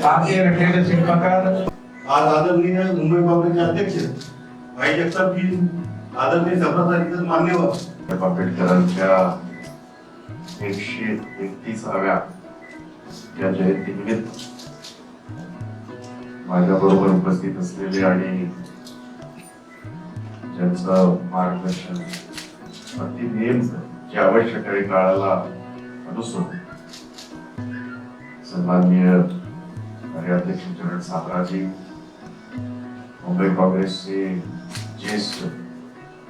आपके रखेले शिल्पकार आज आदरणीय मुंबई काँग्रेसचे अध्यक्ष भाई जगताप जी, आदरणीय सभापती मान्यवर आंबेडकरांच्या 131व्या या जयंतीनिमित्त माझ्याबरोबर उपस्थित असलेले आणि ज्यांचं मार्गदर्शन अति नेमकं जे आवश्यक आहे काळाला अनुसरून सन्माननीय कार्याध्यक्ष चरण साबराजी, मुंबई काँग्रेसचे ज्येष्ठ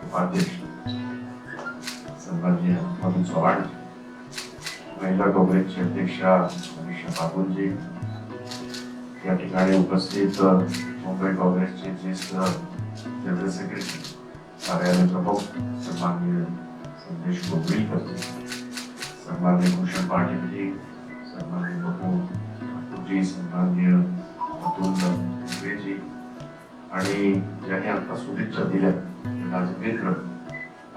उपाध्यक्ष सन्माननीय मधु चव्हाण, महिला काँग्रेसची अध्यक्षा मनीषा बाबूंजी, या ठिकाणी उपस्थित मुंबई काँग्रेसचे ज्येष्ठ जनरल सेक्रेटरी कार्यालय प्रमुख सन्माननीय संदेश गोविलकर, सन्माननीय भूषण पाटील जी, सन्माननीय बपू जी, सन्माननीय अतुल जी आणि ज्यांनी आता शुभेच्छा दिल्या माझे मित्र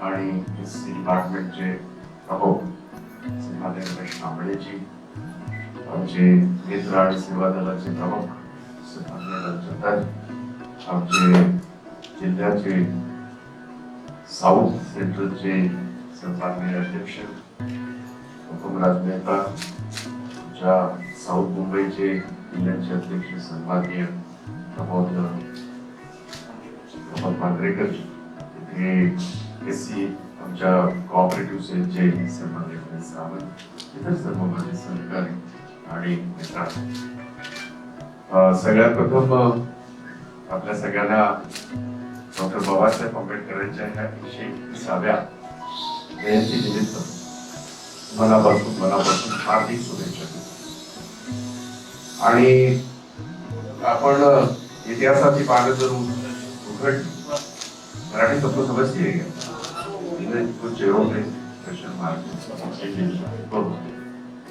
आणि एससी डिपार्टमेंटचे प्रमुख सन्माननीय रमेश कांबळेजी, आमचे मित्र आणि सेवा दलाचे प्रमुख सन्माननीय राजचंद्रजी, आमचे जिल्ह्याचे साऊथ सेंट्रलचे सन्माननीय अध्यक्ष हुकुमराज मेहता, ज्या साऊथ मुंबईचे जिल्ह्याचे अध्यक्ष सन्माननीय प्रमोद मांजरेकर, इथे एससी आमच्या कोऑपरेटिव्ह सेलचे सन्माननीय सावंत, इतर सर्व माझे सहकारी आणि मित्र, सगळ्यात प्रथम आपल्या सगळ्यांना डॉक्टर बाबासाहेब आंबेडकरांच्या ह्या 131व्या जयंती निमित्त मनापासून हार्दिक शुभेच्छा देतो. आणि आपण इतिहासाची पानं जर उघडली, मराठी सबको समझती है क्या? कुछ चेहरों पे क्वेश्चन मार्क,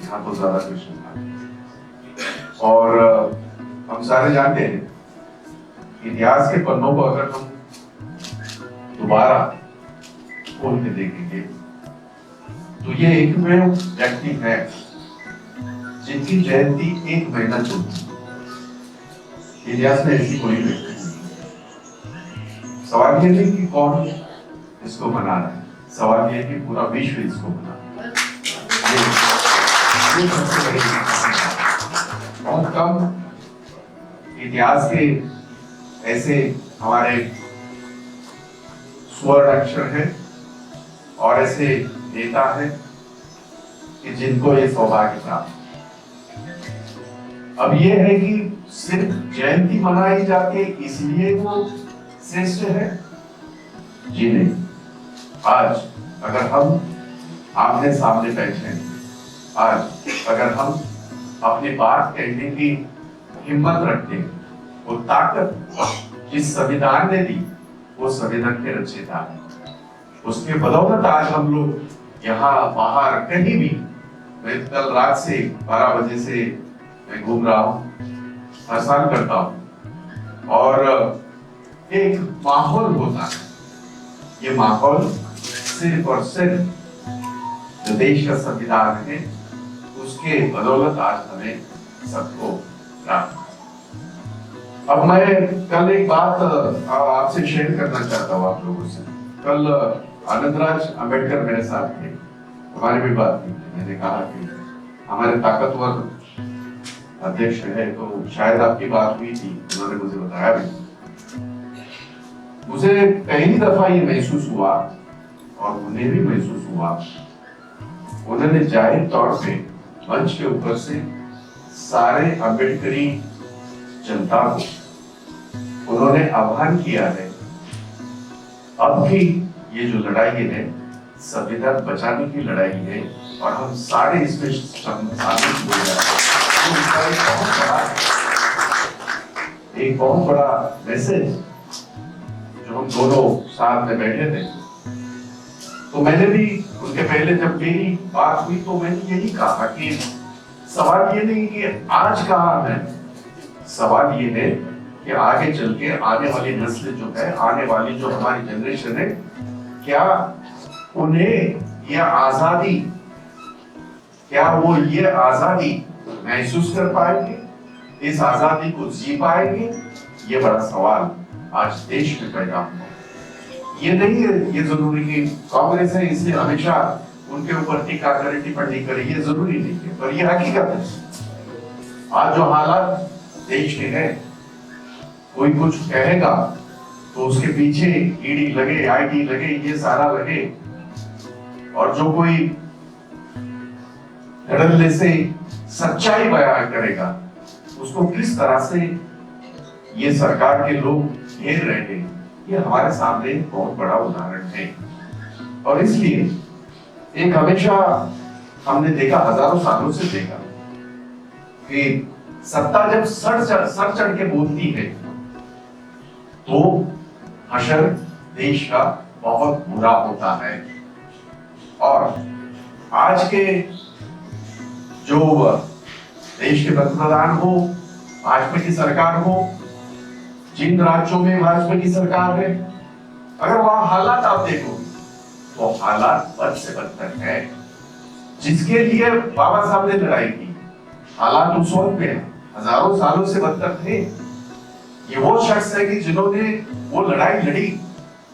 यहाँ तो ज्यादा क्वेश्चन मार्क। और हम सारे जानते हैं इतिहास के पन्नों को अगर हम दोबारा खोल के देखेंगे तो ये एकमेव व्यक्ति है जिनकी जयंती 1 महीना चलती है। इतिहास में ऐसी कोई व्यक्ति नहीं। सवाल ये नहीं कि कौन इसको मना रहा है, सवाल ये कि पूरा विश्व इसको मना रहा है। ये सबसे बड़ी बहुत कम इतिहास के ऐसे हमारे स्वर्ण अक्षर है और ऐसे नेता है कि जिनको ये सौभाग्य प्राप्त। अब ये है कि सिर्फ जयंती मनाई जाती है इसलिए वो श्रेष्ठ है? जी नहीं। आज अगर हम आमने सामने बैठे हैं, आज अगर हम अपनी बात कहने की हिम्मत रखते हैं, वो ताकत जिस संविधान ने दी वो संविधान के रचयिता है, उसके बदौलत आज हम लोग यहाँ बाहर कहीं भी, मैं कल रात से 12 बजे से मैं घूम रहा हूँ, हर साल करता हूँ, और एक माहौल होता है। ये माहौल सिर्फ और सिर्फ जो देश का संविधान है उसके बदौलत आज हमें सबको प्राप्त। अब मैं कल एक बात आपसे शेयर करना चाहता हूँ आप लोगों से। कल आनंदराज अंबेडकर मेरे साथ थे, हमारी भी बात हुई। मैंने कहा कि हमारे ताकतवर अध्यक्ष है, तो शायद आपकी बात हुई थी, उन्होंने मुझे बताया भी। मुझे पहली दफा ये महसूस हुआ और उन्हें भी महसूस हुआ, उन्होंने जाहिर तौर पे मंच के ऊपर से सारे अम्बेडकरी जनता को उन्होंने आह्वान किया है, अब भी ये जो लड़ाई है संविधान बचाने की लड़ाई है और हम सारे इसमें शामिल हो जाए। एक बहुत बड़ा मैसेज जो हम दोनों साथ में बैठे थे, तो मैंने भी उनके पहले जब मेरी बात हुई तो मैंने यही कहा कि सवाल ये नहीं कि आज कहाँ है, सवाल ये है कि आगे चल के आने वाली नस्ल जो है, आने वाली जो हमारी जनरेशन है, क्या उन्हें यह आजादी क्या वो ये आजादी महसूस कर पाएंगे, इस आजादी को जी पाएंगे? ये बड़ा सवाल आज देश में पैदा हुआ। ये नहीं है, ये जरूरी कि कांग्रेस है इसलिए हमेशा उनके ऊपर टीका करे, टिप्पणी करे, ये जरूरी नहीं है, पर ये हकीकत है। आज जो हालात देश के हैं, कोई कुछ कहेगा तो उसके पीछे ईडी लगे, आईटी लगे, ये सारा लगे, और जो कोई धड़ल्ले से सच्चाई बयान करेगा उसको किस तरह से ये सरकार के लोग घेर रहे हैं, ये हमारे सामने बहुत बड़ा उदाहरण है। और इसलिए एक हमेशा हमने देखा, हजारों सालों से देखा कि सत्ता जब सर चढ़ के बोलती है तो हशर देश का बहुत बुरा होता है। और आज के जो देश के पंतप्रधान हो, भाजपा की सरकार हो, जिन राज्यों में भाजपा की सरकार है, अगर वहां हालात आप देखो तो हालात बद से बदतर है। जिसके लिए बाबा साहब ने लड़ाई की, हालात उस वक्त में हजारों सालों से बदतर थे। ये वो शख्स है कि जिन्होंने वो लड़ाई लड़ी,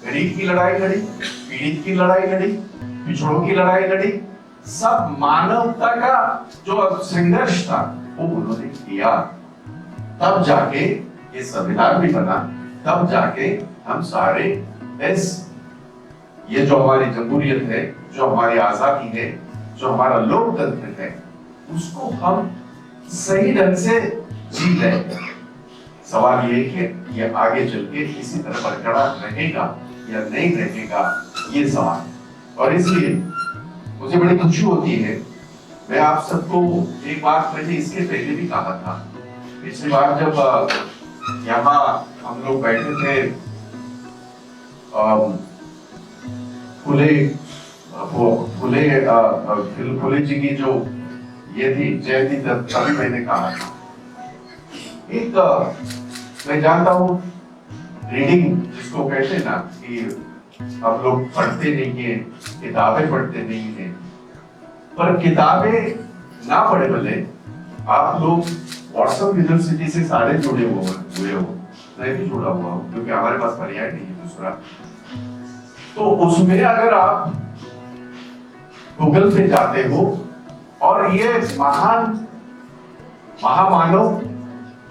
गरीब की लड़ाई लड़ी, पीड़ित की लड़ाई लड़ी, पिछड़ों की लड़ाई लड़ी, सब मानवता का जो संघर्ष था वो उन्होंने किया। तब जाके ये संविधान भी बना, तब जाके हम सारे इस ये जो हमारी जमहूरियत है, जो हमारी आजादी है, जो हमारा लोकतंत्र है, उसको हम सही ढंग से जी लें। सवाल ये है कि ये आगे चल के इसी तरह बरकरार रहेगा या नहीं रहेगा, ये सवाल। और इसलिए मुझे बड़ी खुशी होती है, मैं आप सबको एक बात मैंने इसके पहले भी कहा था, पिछली बार जब यहाँ हम लोग बैठे थे फुले जी की जो ये थी जयंती, तभी मैंने कहा था एक मैं जानता हूँ रीडिंग जिसको कहते हैं ना, कि हम लोग पढ़ते नहीं है, किताबें पढ़ते नहीं है, पर किताबें ना पढ़े भले आप लोग व्हाट्सएप यूनिवर्सिटी से सारे जुड़े हुए हो, मैं भी जुड़ा हुआ हूँ क्योंकि हमारे पास पर्याय नहीं है दूसरा। तो उसमें अगर आप गूगल पे जाते हो और ये महान महामानव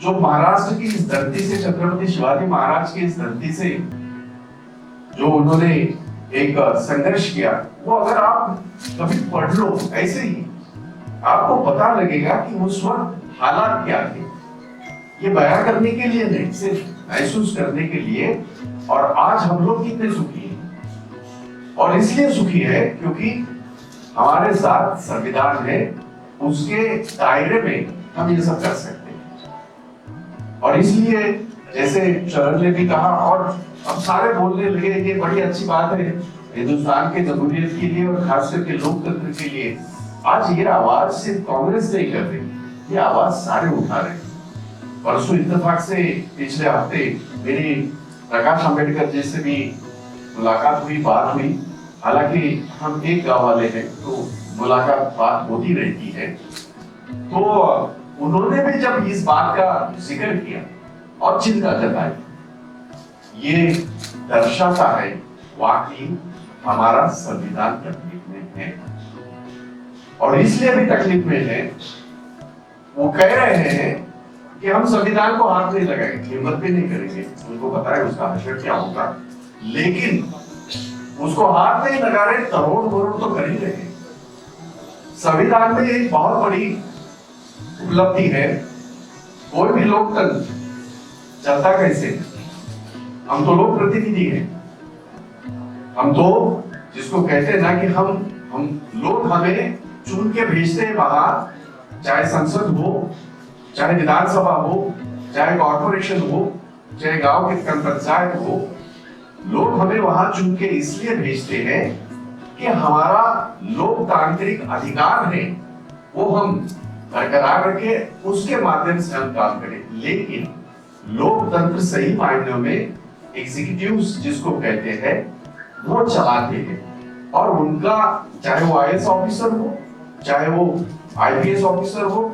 जो महाराष्ट्र की इस धरती से, छत्रपति शिवाजी महाराज की इस धरती से जो उन्होंने एक संघर्ष किया, वो अगर आप कभी पढ़ लो ऐसे ही, आपको पता लगेगा कि उस वक्त हालात क्या थे। ये बयां करने के लिए नहीं, सिर्फ महसूस करने के लिए। और आज हम लोग कितने सुखी हैं, और इसलिए सुखी है क्योंकि हमारे साथ संविधान है, उसके दायरे में हम ये सब कर सकते हैं। और इसलिए जैसे शरण ने भी कहा, और अब सारे बोलने लगे, ये बड़ी अच्छी बात है हिंदुस्तान के जमहूरियत के लिए और खास करके लोकतंत्र के लिए। आज ये आवाज सिर्फ कांग्रेस नहीं कर रही, ये आवाज सारे उठा रहे हैं। परसों इत्तेफाक से पिछले हफ्ते मेरी प्रकाश अंबेडकर जी से भी मुलाकात हुई, बात हुई। हालांकि हम एक गांव वाले हैं तो मुलाकात बात होती रहती है। तो उन्होंने भी जब इस बात का जिक्र किया और चिंता जताई, ये दर्शाता है वाकई हमारा संविधान तकलीफ में है। और इसलिए भी तकलीफ में है, वो कह रहे हैं कि हम संविधान को हाथ नहीं लगाएंगे, हिम्मत भी नहीं करेंगे। उनको पता है उसका असर क्या होगा, लेकिन उसको हाथ नहीं लगा रहे, तरोड़ तो कर ही रहे। संविधान में एक बहुत बड़ी उपलब्धि है, कोई भी लोकतंत्र चलता कैसे, हम तो लोक प्रतिनिधि हैं, हम तो जिसको कहते हैं ना कि हम लोग हमें चुन के भेजते हैं बाहर, चाहे संसद हो, चाहे विधानसभा हो, चाहे कॉर्पोरेशन हो, चाहे गांव की पंचायत हो, लोग हमें वहां चुन के इसलिए भेजते हैं कि हमारा लोकतांत्रिक अधिकार है वो हम बरकरार रखे, उसके माध्यम से हम काम करें। लेकिन लोकतंत्र सही मायनों में एग्जीक्यूटिव जिसको कहते हैं वो चलाते हैं, और उनका चाहे वो आईएएस ऑफिसर हो, चाहे वो आईपीएस ऑफिसर हो,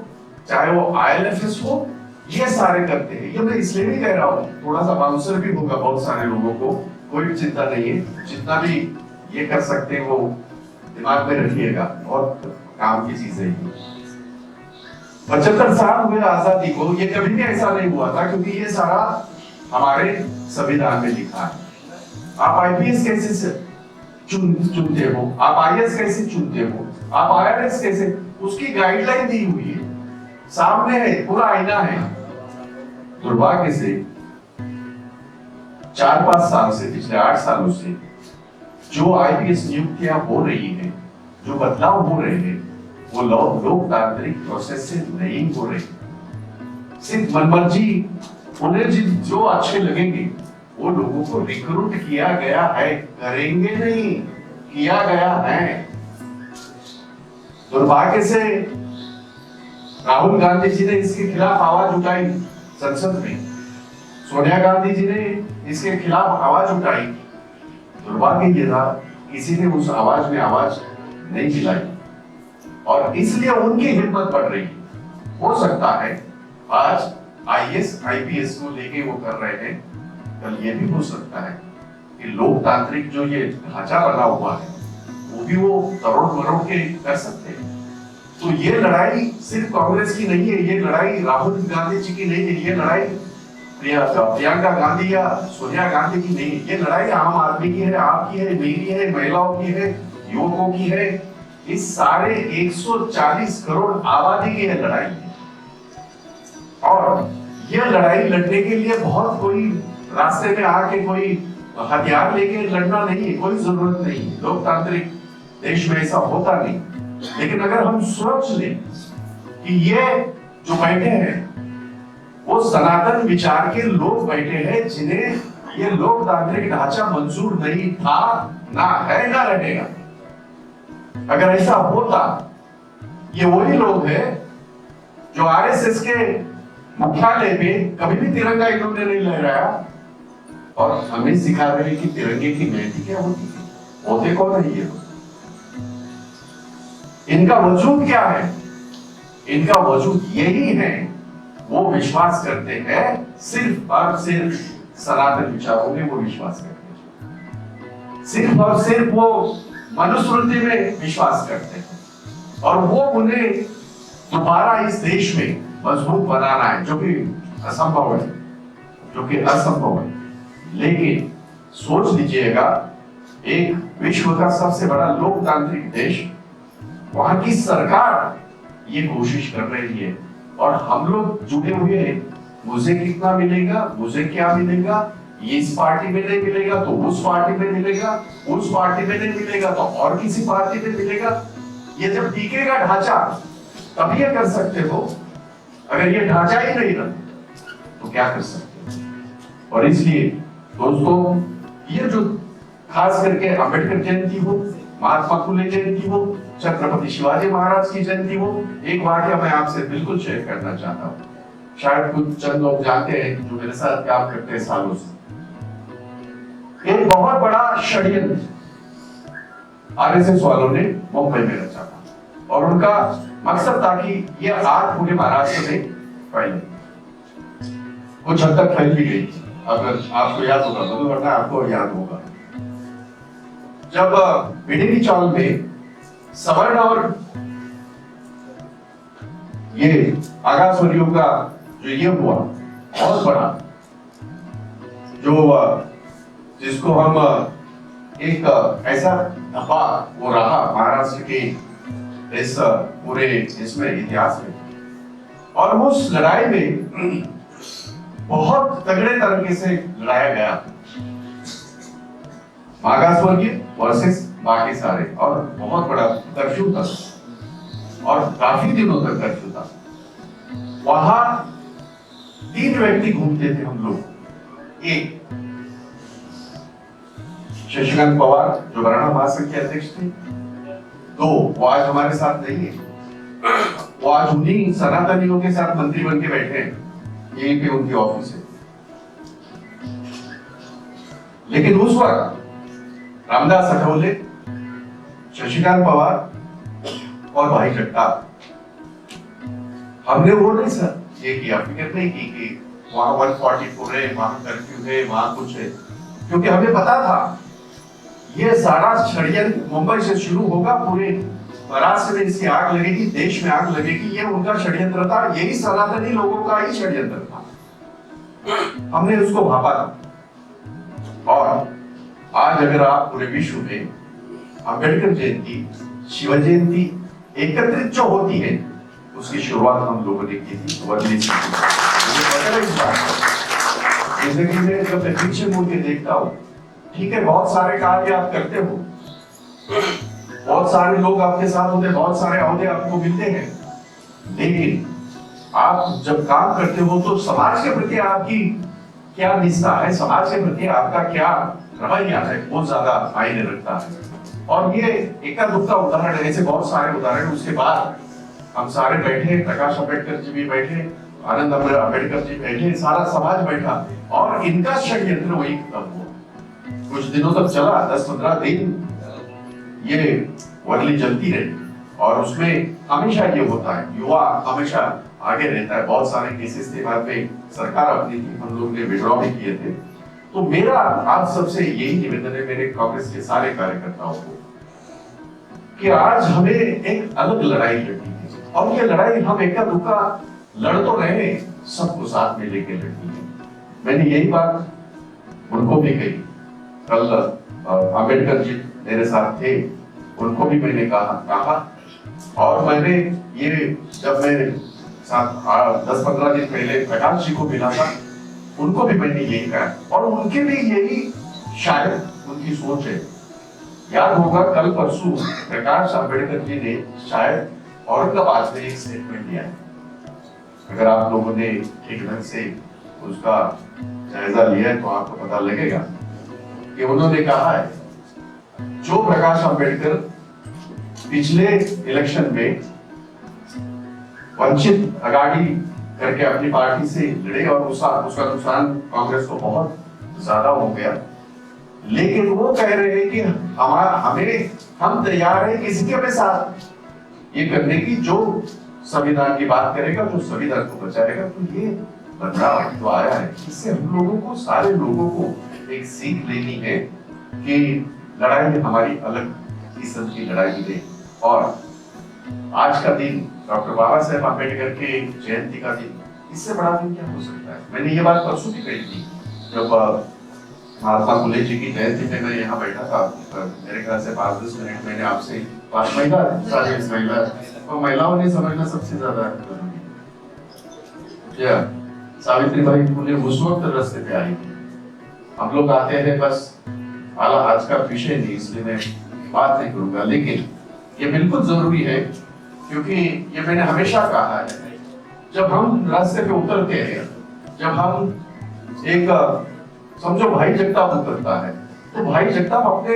चाहे वो आईएलएफएस हो, ये सारे करते हैं। ये मैं इसलिए नहीं कह रहा हूँ, थोड़ा सा बाउंसर भी होगा बहुत सारे लोगों को, कोई भी चिंता नहीं है। जितना भी ये कर सकते हैं वो दिमाग में रखिएगा, और काम की चीजें ही। 75 साल हुए आजादी को, ये कभी भी ऐसा नहीं हुआ था, क्योंकि ये सारा हमारे संविधान में लिखा है। आप आईपीएस कैसे चुनते हो, आप आईएएस कैसे चुनते हो, आप आईआरएस कैसे, उसकी गाइडलाइन दी हुई है, सामने है, पूरा आईना है। दुर्भाग्य से 4-5 साल से, पिछले 8 सालों से जो आईपीएस नियुक्तियां हो रही है, जो बदलाव हो रहे हैं, वो लोकतांत्रिक प्रोसेस से नहीं हो रहे। सिर्फ मनमर्जी, उन्हें जो अच्छे लगेंगे वो लोगों को रिक्रूट किया गया है, करेंगे नहीं, किया गया है। दुर्भाग्य से राहुल गांधी जी ने इसके खिलाफ आवाज उठाई संसद में, सोनिया गांधी जी ने इसके खिलाफ आवाज उठाई। दुर्भाग्य ये था, किसी ने उस आवाज में आवाज नहीं मिलाई, और इसलिए उनकी हिम्मत बढ़ रही है। हो सकता है आज आईएएस आईपीएस को लेके वो कर रहे हैं, कल ये भी हो सकता है कि लोकतांत्रिक जो ये ढांचा बना हुआ है वो भी वो करोड़ करोड़ के कर सकते हैं। तो ये लड़ाई सिर्फ कांग्रेस की नहीं है, ये लड़ाई राहुल गांधी जी की नहीं है, ये लड़ाई प्रियंका गांधी या सोनिया गांधी की नहीं है, ये लड़ाई आम आदमी की है, आपकी है, मेरी है, महिलाओं की है, युवकों की है, इस सारे 140 करोड़ आबादी की है लड़ाई। और यह लड़ाई लड़ने के लिए बहुत कोई रास्ते में आके कोई हथियार लेके लड़ना नहीं है, कोई जरूरत नहीं है। लोकतांत्रिक देश में ऐसा होता नहीं। लेकिन अगर हम सोच लें कि ये जो बैठे हैं वो सनातन विचार के लोग बैठे हैं, जिन्हें ये लोकतांत्रिक ढांचा मंजूर नहीं था, ना है, ना रहेगा। अगर ऐसा होता, ये वही लोग हैं जो आरएसएस के मुख्यालय पे कभी भी तिरंगा इन्होंने नहीं लहराया, और हमें सिखा रहे हैं कि तिरंगे की महती क्या होती है। होते कौन है ये? इनका वजूद क्या है? इनका वजूद यही है, वो विश्वास करते हैं सिर्फ और सिर्फ सनातन विचारों में वो विश्वास करते हैं, सिर्फ और सिर्फ वो मनुस्मृति में विश्वास करते हैं, और वो उन्हें दोबारा इस देश में मजबूत बनाना है, जो कि असंभव है, जो कि असंभव है। लेकिन सोच लीजिएगा, एक विश्व का सबसे बड़ा लोकतांत्रिक देश, वहां की सरकार ये कोशिश कर रही है, और हम लोग जुड़े हुए हैं। मुझे कितना मिलेगा, मुझे क्या मिलेगा, ये इस पार्टी में नहीं मिलेगा तो उस पार्टी में मिलेगा, उस पार्टी में नहीं मिलेगा तो और किसी पार्टी में मिलेगा। ये जब टिकेगा ढांचा तब ये कर सकते हो, अगर ये ढांचा ही नहीं रहा तो क्या कर सकते हो। और इसलिए दोस्तों, ये जो खास करके अंबेडकर जयंती हो, महात्मा फुले जयंती हो, छत्रपति शिवाजी महाराज की जयंती हो, एक वाक्य मैं आपसे बिल्कुल शेयर करना चाहता हूँ। शायद कुछ चंद लोग जानते हैं जो मेरे साथ काम करते हैं सालों से। एक बहुत बड़ा षड्यंत्र आरएसएस वालों ने मुंबई में रचा था, और उनका मकसद था कि ये आग पूरे महाराष्ट्र में फैले। कुछ हद तक फैल भी गई, अगर आपको याद होगा, वरना आपको याद होगा, जब बिडेनी चौल में सवर्ण और ये आगासुरियों का जो ये हुआ बहुत बड़ा, जो जिसको हम एक ऐसा धब्बा वो रहा महाराष्ट्र के इस पूरे इसमें इतिहास में, और उस लड़ाई में बहुत तगड़े तरीके से लड़ाया गया, मागासवर्गीय वर्सेस बाकी सारे, और बहुत बड़ा कर्फ्यू था, और काफी दिनों तक कर्फ्यू था। वहां 3 व्यक्ति घूमते थे हम लोग। एक शशिकांत पवार जो वरणा महासंघ के अध्यक्ष थे, 2 वो आज हमारे साथ नहीं है, वो आज उन्हीं सनातनियों के साथ मंत्री बन के बैठे हैं, यहीं पे उनकी ऑफिस है। लेकिन उस वक्त रामदास अठवले, शशिकांत पवार और भाई जगताप हमने वो नहीं सर ये किया, फिक्र नहीं की कि वहां 144 है, वहां कर्फ्यू है, वहां कुछ है, क्योंकि हमें पता था ये सारा षड्यंत्र मुंबई से शुरू होगा, पूरे महाराष्ट्र में इसकी आग लगेगी, देश में आग लगेगी, ये उनका षड्यंत्र था, यही सनातनी लोगों का ही षड्यंत्र था। हमने उसको भापा था। और आज अगर आप पूरे विश्व में अंबेडकर जयंती, शिव जयंती एकत्रित जो होती है, उसकी शुरुआत हम लोगों ने की थी वर्ली से। जिंदगी में जब मैं पीछे मुड़ के देखता हूँ, ठीक है बहुत सारे कार्य आप करते हो, बहुत सारे लोग आपके साथ होते हैं, बहुत सारे ओहदे आपको मिलते हैं, लेकिन आप जब काम करते हो तो समाज के प्रति आपकी क्या निष्ठा है, समाज के प्रति आपका क्या रवैया है, बहुत ज्यादा मायने रखता है। और ये एका दुक्का उदाहरण है, ऐसे बहुत सारे उदाहरण। उसके बाद हम सारे बैठे, प्रकाश अम्बेडकर जी भी बैठे, आनंद अम्बेडकर जी बैठे, सारा समाज बैठा, और इनका षड्यंत्र वही खत्म हुआ। कुछ दिनों तक चला, 10-15 दिन ये वर्ली जलती रही, और उसमें हमेशा ये होता है, युवा हमेशा आगे रहता है। बहुत सारे केसेस थे, बाद में सरकार अपनी थी, हम लोग ने विड्रॉ भी किए थे। तो मेरा आप सबसे यही निवेदन है, मेरे कांग्रेस के सारे कार्यकर्ताओं को, कि आज हमें एक अलग लड़ाई लड़नी है, और ये लड़ाई हम एका दुक्का लड़ तो रहे, सबको साथ में लेके लड़नी है। मैंने यही बात उनको भी कही, कल अम्बेडकर जी मेरे साथ थे, उनको भी मैंने कहा, और मैंने ये जब मैं 10-15 दिन पहले प्रकाश जी को मिला था, उनको भी मैंने यही कहा, और उनके भी यही शायद उनकी सोच है। याद होगा कल परसों प्रकाश अम्बेडकर जी ने शायद औरंगाबाद में एक स्टेटमेंट दिया है, अगर आप लोगों ने ठीक ढंग से उसका जायजा लिया है तो आपको पता लगेगा कि उन्होंने कहा है, जो प्रकाश अम्बेडकर पिछले इलेक्शन में वंचित अगाड़ी करके अपनी पार्टी से लड़े, और उसका नुकसान कांग्रेस को बहुत ज्यादा हो गया, लेकिन वो कह रहे हैं कि हम तैयार हैं किसी के साथ ये करने की, जो संविधान की बात करेगा, जो संविधान को बचाएगा। तो ये बदलाव जो आया है, इससे हम लोगों को, सारे लोगों को एक सीख लेनी है कि लड़ाई हमारी अलग किस्म की लड़ाई है। और आज का दिन डॉक्टर बाबा साहेब अम्बेडकर के जयंती का दिन, इससे बड़ा दिन क्या हो सकता है। मैंने ये बात परसों भी कही थी, जब महात्मा फुले जी की जयंती में मैं यहाँ बैठा था, मेरे ख्याल से 5-10 मिनट मैंने आपसे 5 महिला, और महिलाओं ने समझना सबसे ज्यादा क्या, सावित्रीबाई फुले उस वक्त रास्ते पे आई थी। हम लोग आते हैं बस, आज का विषय नहीं इसलिए मैं बात नहीं करूंगा, लेकिन ये बिल्कुल जरूरी है, क्योंकि ये मैंने हमेशा कहा है, जब हम रास्ते पे उतरते हैं, जब हम एक समझो भाई जगताप उतरता है, तो भाई जगताप अपने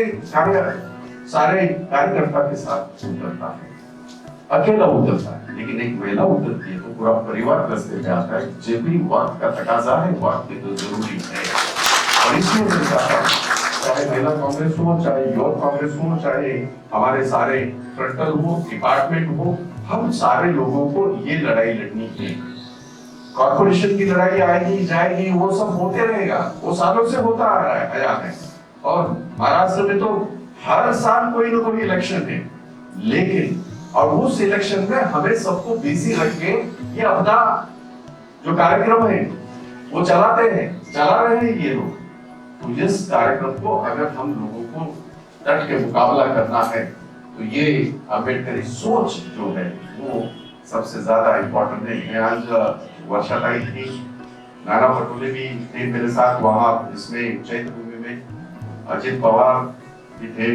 सारे कार्यकर्ता के साथ उतरता है, अकेला उतरता है, लेकिन एक महिला उतरती है तो पूरा परिवार रास्ते पे आता है। जो भी वक्त का तकाजा है, वक्त तो जरूरी है, और इसलिए मैं चाहता हूं, चाहे महिला कांग्रेस हो, चाहे युवा कांग्रेस हो, चाहे हमारे सारे फ्रंटल हो, डिपार्टमेंट हो, हम सारे लोगों को ये लड़ाई लड़नी है। कॉर्पोरेशन की लड़ाई आएगी जाएगी, वो सब होते रहेगा, वो सालों से होता आ रहा है, आया है। और महाराष्ट्र में तो हर साल कोई ना कोई इलेक्शन है, लेकिन और उस इलेक्शन में हमें सबको बिजी रख के ये अपना जो कार्यक्रम है वो चला रहे हैं ये लोग। तो इस कार्यक्रम को अगर हम लोगों को डट के मुकाबला करना है, तो ये अम्बेडकरी सोच जो है वो सबसे ज्यादा इम्पोर्टेंट है। मैं आज वर्षा ताई थी, नाना पटोले भी थे मेरे साथ वहां, इसमें चैत्र भूमि में अजित पवार भी थे,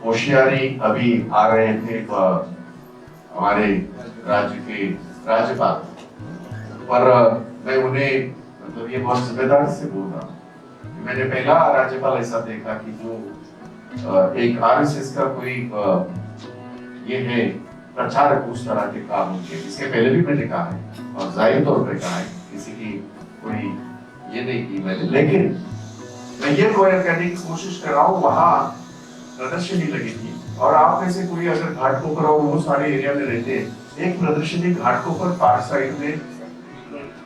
होशियारी अभी आ रहे थे हमारे राज्य के राज्यपाल, पर मैं उन्हें मतलब ये बहुत जिम्मेदार से बोल रहा हूँ। मैंने पहला राज्यपाल ऐसा देखा कि जो एक आरएसएस का कोई ये है प्रचारक उस तरह के काम होंगे। इसके पहले भी मैंने कहा है और जाहिर तौर पर कहा है, किसी की कोई ये नहीं की मैंने, लेकिन मैं ये करने की कोशिश कर रहा हूँ। वहाँ प्रदर्शनी लगी थी और आप में से कोई अगर घाट पोखरा वो सारे एरिया में रहते हैं एक प्रदर्शनी घाटकोपर पार्क साइड में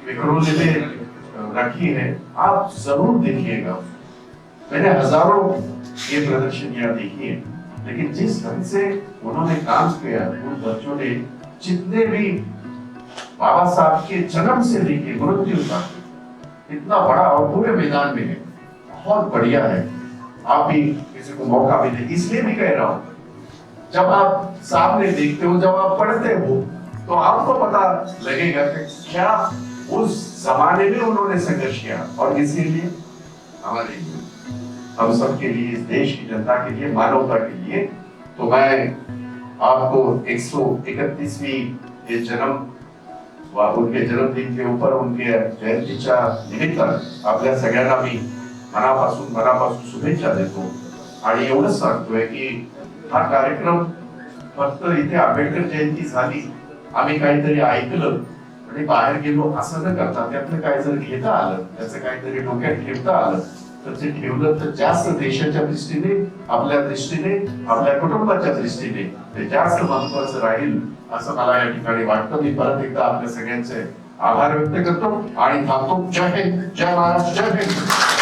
विक्रोली में रखी है, आप जरूर देखिएगा। मैंने हजारों ये प्रदर्शनियां देखी है, लेकिन जिस ढंग से उन्होंने काम किया, उन बच्चों ने जितने भी बाबा साहब के जन्म से लेके मृत्यु तक इतना बड़ा और पूरे मैदान में है, बहुत बढ़िया है। आप भी किसी को मौका मिले, इसलिए भी कह रहा हूं, जब आप सामने देखते हो, जब आप पढ़ते हो, तो आपको पता लगेगा कि क्या उस जमाने में उन्होंने संघर्ष किया, और इसीलिए हमारे लिए, हम सबके लिए, इस देश की जनता के लिए, मानवता के लिए। तो मैं आपको 131वीं ये जन्म व उनके जन्मदिन के ऊपर, उनके जयंतीच्या निमित्त आपल्या सगळ्यांना मी मनापासून शुभेच्छा देतो। आणि एवढंच सांगतोय की हा कार्यक्रम फक्त इथे आंबेडकर जयंती झाली, आम्ही काहीतरी ऐकलं आणि बाहेर गेलो असं न करता, त्यातलं काय जर घेता आलं, त्याचं काहीतरी डोक्यात ठेवता आलं, तर ते ठेवलं तर जास्त देशाच्या दृष्टीने, आपल्या दृष्टीने, आपल्या कुटुंबाच्या दृष्टीने ते जास्त महत्वाचं राहील असं मला या ठिकाणी वाटतं। मी परत एकदा आपल्या सगळ्यांचे आभार व्यक्त करतो आणि थांबतो। जय हिंद, जय महाराष्ट्र, जय हिंद।